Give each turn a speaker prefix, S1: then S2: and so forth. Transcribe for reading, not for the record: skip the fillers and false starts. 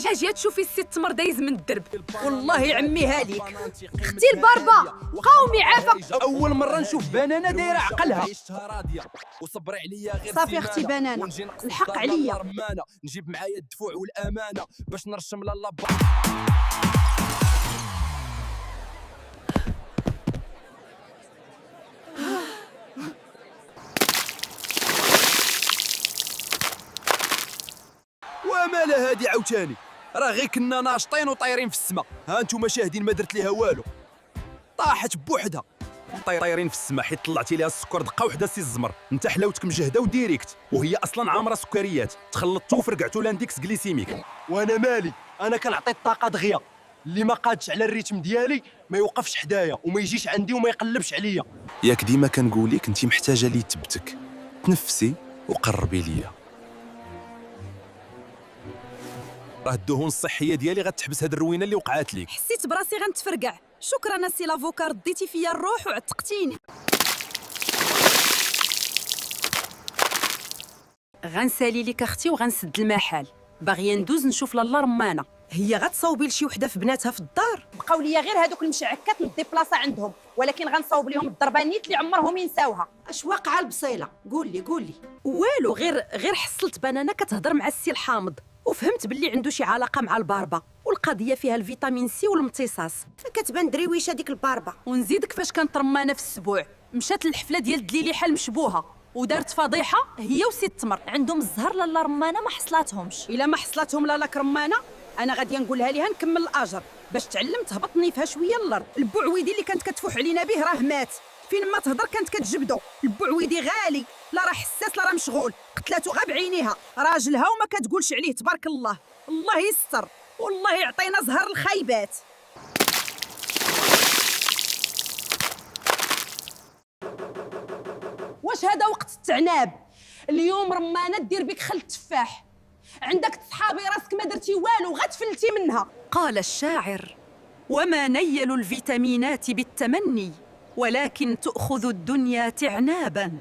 S1: حاجه جات تشوفي السي التمر دايز من الدرب.
S2: والله عميها ليك
S1: اختي الباربه قاومي عافاك.
S3: اول مره نشوف بنانه دايره عقلها.
S2: صافي اختي بنانه، الحق عليا.
S3: نجيب معايا الدفوع والامانه باش نرشم لالا. ومالا هادي عاوتاني، راه غير كنا ناشطين وطايرين في السما. ها انتم شاهدين ما درت ليها والو، طاحت بوحدها. طايرين في السما حيت طلعتي ليها السكر دقه وحده سي الزمر. انت حلاوتك مجهده وديريكت، وهي اصلا عامره سكريات، تخلطتو وفرقعتو لانديكس غليسيميك. وانا مالي، انا كنعطي الطاقه دغيا. اللي ما قادش على الريتم ديالي ما يوقفش حدايا وما يجيش عندي وما يقلبش عليا. ياك ديما كنقول لك انت محتاجه لي تبتك، تنفسي وقربي ليا. راه الدهون الصحيه ديالي غتحبس هاد الروينه اللي وقعات ليك.
S1: حسيت براسي غنتفرقع. شكرا السي لافوكا، رديتي فيا الروح وعتقتيني. غنسالي ليك اختي وغنسد المحل. باغيه ندوز نشوف لاله رمانه.
S2: هي غتصاوبي لشي وحده في بناتها في الدار؟
S4: بقاو ليا غير هذوك المشعكات نديبلاصا عندهم، ولكن غنصاوب لهم الضربه نيت اللي عمرهم ينساوها.
S2: اش واقعه البصيله؟ قولي.
S1: والو، غير حصلت بنانه كتهضر مع السي الحامض وفهمت باللي عنده شي علاقه مع الباربه، والقضيه فيها الفيتامين سي والامتصاص.
S2: كتبان دريويشه ديك الباربه.
S1: ونزيدك فاش كانت رمانه في السبوع مشات للحفله ديال دليلي حال مشبوهه ودارت فضيحه هي وسي التمر.
S4: عندهم الزهر لاله رمانه ما حصلاتهمش.
S1: الا ما حصلاتهم لاله رمانه انا غادي نقولها ليها نكمل الاجر باش تعلم تهبطني فيها شويه الارض. البوعويدي اللي كانت كتفوح علينا به راه مات. فين ما تهضر كانت كتجبدو. البوعويدي غالي، لا راه حساس لا راه مشغول. قتلاتو غا بعينيها، راجلها وما كتقولش عليه تبارك الله. الله يستر والله يعطينا زهر الخايبات. واش هذا وقت التعناب؟ اليوم رمانه دير بك خل التفاح. عندك تصحابي راسك ما درتي والو غتفلتي منها. قال الشاعر: وما نيل الفيتامينات بالتمني ولكن تأخذ الدنيا تعنابا.